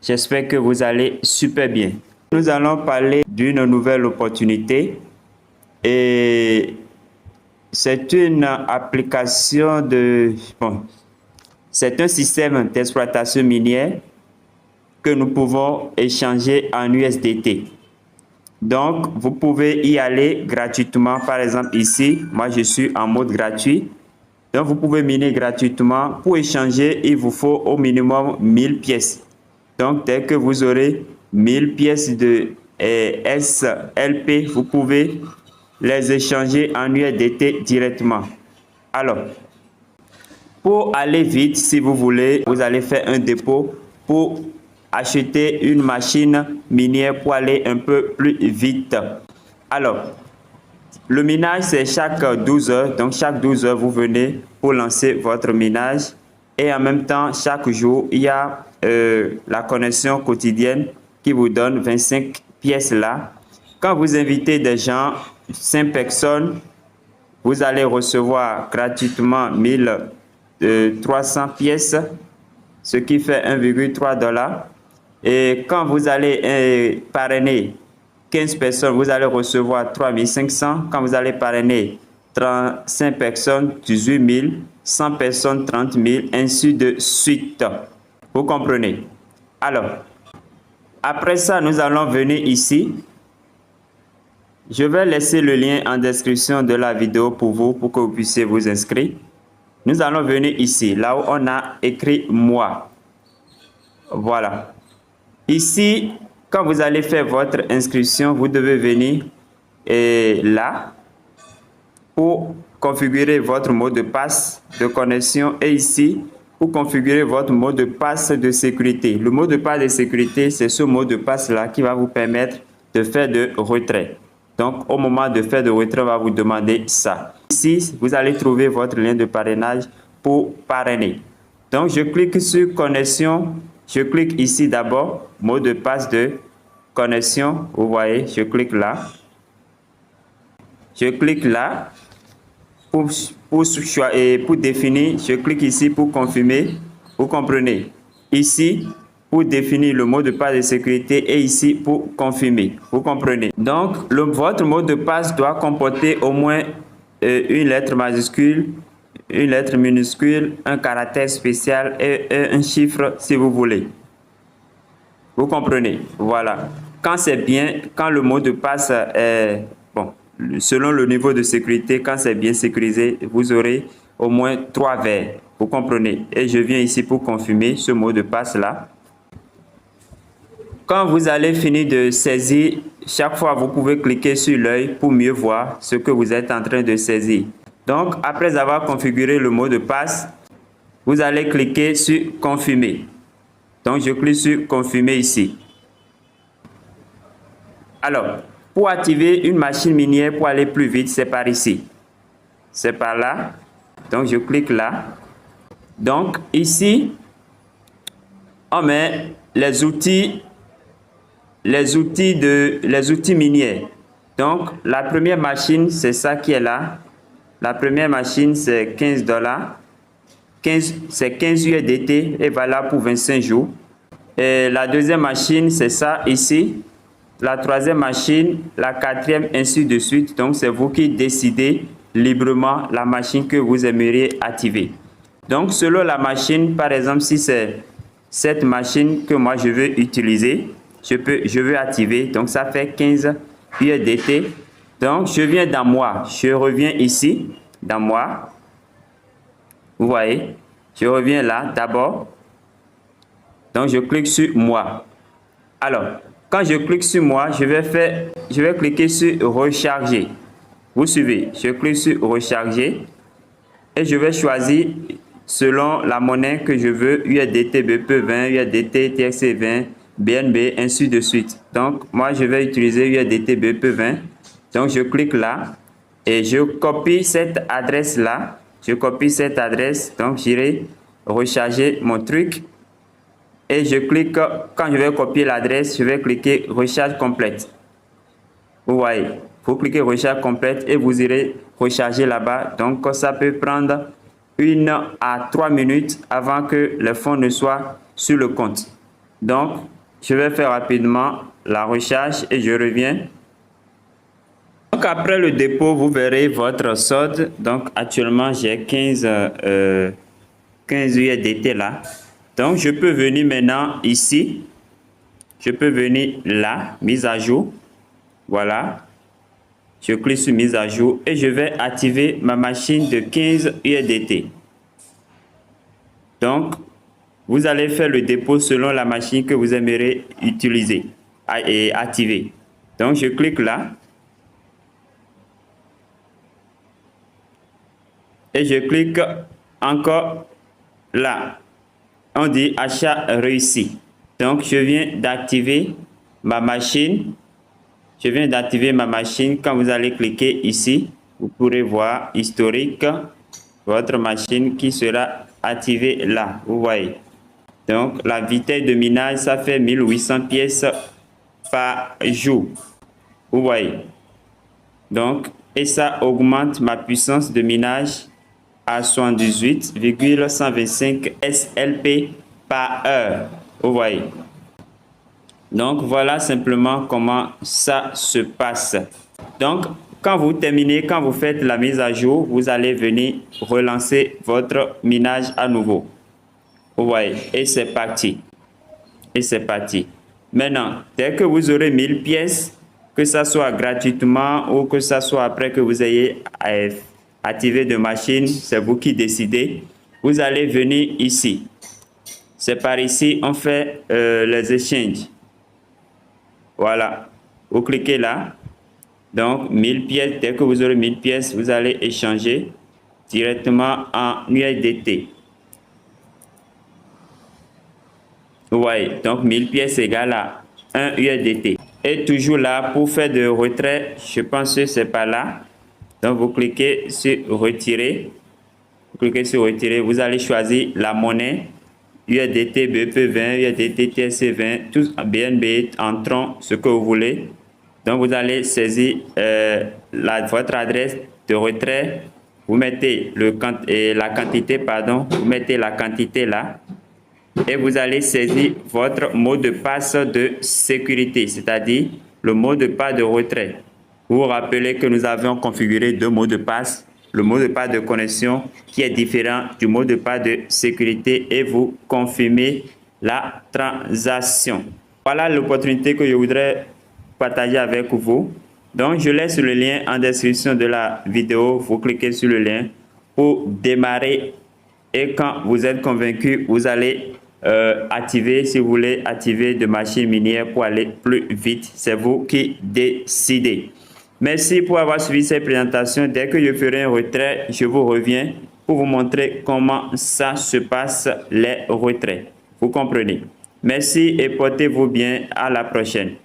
J'espère que vous allez super bien. Nous allons parler d'une nouvelle opportunité et c'est une application c'est un système d'exploitation minière que nous pouvons échanger en USDT. Donc, vous pouvez y aller gratuitement. Par exemple, ici, moi, je suis en mode gratuit. Donc, vous pouvez miner gratuitement. Pour échanger, il vous faut au minimum 1000 pièces. Donc, dès que vous aurez 1000 pièces de SLP, vous pouvez les échanger en USDT directement. Alors, pour aller vite, si vous voulez, vous allez faire un dépôt pour acheter une machine minière pour aller un peu plus vite. Alors, le minage, c'est chaque 12 heures. Donc, chaque 12 heures, vous venez pour lancer votre minage. Et en même temps, chaque jour, il y a la connexion quotidienne qui vous donne 25 pièces là. Quand vous invitez des gens, 5 personnes, vous allez recevoir gratuitement 1300 pièces, ce qui fait 1,3 $. Et quand vous allez parrainer 15 personnes, vous allez recevoir 3500. Quand vous allez parrainer 35 personnes, 18 000. 100 personnes, 30 000, ainsi de suite. Vous comprenez? Alors, après ça, nous allons venir ici. Je vais laisser le lien en description de la vidéo pour vous, pour que vous puissiez vous inscrire. Nous allons venir ici, là où on a écrit « Moi ». Voilà. Ici, quand vous allez faire votre inscription, vous devez venir là pour configurer votre mot de passe de connexion et ici pour configurer votre mot de passe de sécurité. Le mot de passe de sécurité, c'est ce mot de passe là qui va vous permettre de faire de retrait. Donc, au moment de faire de retrait, on va vous demander ça. Ici, vous allez trouver votre lien de parrainage pour parrainer. Donc, je clique sur connexion. Je clique ici d'abord, mot de passe de connexion. Vous voyez, je clique là. Je clique là. Pour définir, je clique ici pour confirmer. Vous comprenez? Ici, pour définir le mot de passe de sécurité et ici pour confirmer. Vous comprenez? Donc, votre mot de passe doit comporter au moins une lettre majuscule, une lettre minuscule, un caractère spécial et un chiffre si vous voulez. Vous comprenez? Voilà. Quand c'est bien, quand le mot de passe est bon, selon le niveau de sécurité, quand c'est bien sécurisé, vous aurez au moins 3 vers. Vous comprenez? Et je viens ici pour confirmer ce mot de passe là. Quand vous allez finir de saisir, chaque fois vous pouvez cliquer sur l'œil pour mieux voir ce que vous êtes en train de saisir. Donc, après avoir configuré le mot de passe, vous allez cliquer sur confirmer. Donc, je clique sur confirmer ici. Alors, pour activer une machine minière pour aller plus vite, c'est par ici. C'est par là. Donc, je clique là. Donc, ici, on met les outils miniers. Donc, la première machine, c'est ça qui est là. La première machine, c'est 15 $. C'est 15 USDT et valable pour 25 jours. Et la deuxième machine, c'est ça ici. La troisième machine, la quatrième, ainsi de suite. Donc, c'est vous qui décidez librement la machine que vous aimeriez activer. Donc, selon la machine, par exemple, si c'est cette machine que moi je veux utiliser, je veux activer. Donc, ça fait 15 USDT. Donc, je viens dans moi. Je reviens ici, dans moi. Vous voyez, je reviens là d'abord. Donc, je clique sur moi. Alors, quand je clique sur moi, je vais cliquer sur recharger. Vous suivez, je clique sur recharger et je vais choisir selon la monnaie que je veux, USDT BP20, USDT TRC20, BNB, ainsi de suite. Donc, moi, je vais utiliser USDT BP20. Donc, je clique là et je copie cette adresse là. Je copie cette adresse, donc j'irai recharger mon truc. Et je clique, quand je vais copier l'adresse, je vais cliquer recharge complète. Vous voyez, vous cliquez recharge complète et vous irez recharger là-bas. Donc, ça peut prendre 1 à 3 minutes avant que les fonds ne soient sur le compte. Donc, je vais faire rapidement la recherche et je reviens. Donc, après le dépôt, vous verrez votre solde. Donc, actuellement, j'ai 15 USDT là. Donc, je peux venir maintenant ici. Je peux venir là, mise à jour. Voilà. Je clique sur mise à jour et je vais activer ma machine de 15 USDT. Donc, vous allez faire le dépôt selon la machine que vous aimeriez utiliser et activer. Donc, je clique là. Et je clique encore là. On dit achat réussi. Donc, je viens d'activer ma machine. Je viens d'activer ma machine. Quand vous allez cliquer ici, vous pourrez voir historique, votre machine qui sera activée là. Vous voyez. Donc, la vitesse de minage, ça fait 1800 pièces par jour. Vous voyez. Donc, et ça augmente ma puissance de minage à 78,125 SLP par heure. Vous voyez. Donc, voilà simplement comment ça se passe. Donc, quand vous terminez, quand vous faites la mise à jour, vous allez venir relancer votre minage à nouveau. Vous voyez. Et c'est parti. Et c'est parti. Maintenant, dès que vous aurez 1000 pièces, que ça soit gratuitement ou que ça soit après que vous ayez activé de machine, c'est vous qui décidez. Vous allez venir ici. C'est par ici, on fait les échanges. Voilà. Vous cliquez là. Donc, 1000 pièces. Dès que vous aurez 1000 pièces, vous allez échanger directement en USDT. Vous voyez, donc 1000 pièces égale à 1 USDT. Et toujours là, pour faire de retrait, je pense que c'est pas là. Donc, vous cliquez sur retirer. Vous cliquez sur retirer. Vous allez choisir la monnaie USDT, BP20, USDT, TSC20, tous BNB, Entron, ce que vous voulez. Donc, vous allez saisir votre adresse de retrait. Vous mettez la quantité, pardon. Vous mettez la quantité là. Et vous allez saisir votre mot de passe de sécurité, c'est-à-dire le mot de passe de retrait. Vous vous rappelez que nous avions configuré deux mots de passe, le mot de passe de connexion qui est différent du mot de passe de sécurité et vous confirmez la transaction. Voilà l'opportunité que je voudrais partager avec vous. Donc, je laisse le lien en description de la vidéo. Vous cliquez sur le lien pour démarrer. Et quand vous êtes convaincu, vous allez activer, si vous voulez, activer de machines minières pour aller plus vite. C'est vous qui décidez. Merci pour avoir suivi cette présentation. Dès que je ferai un retrait, je vous reviens pour vous montrer comment ça se passe, les retraits. Vous comprenez? Merci et portez-vous bien. À la prochaine.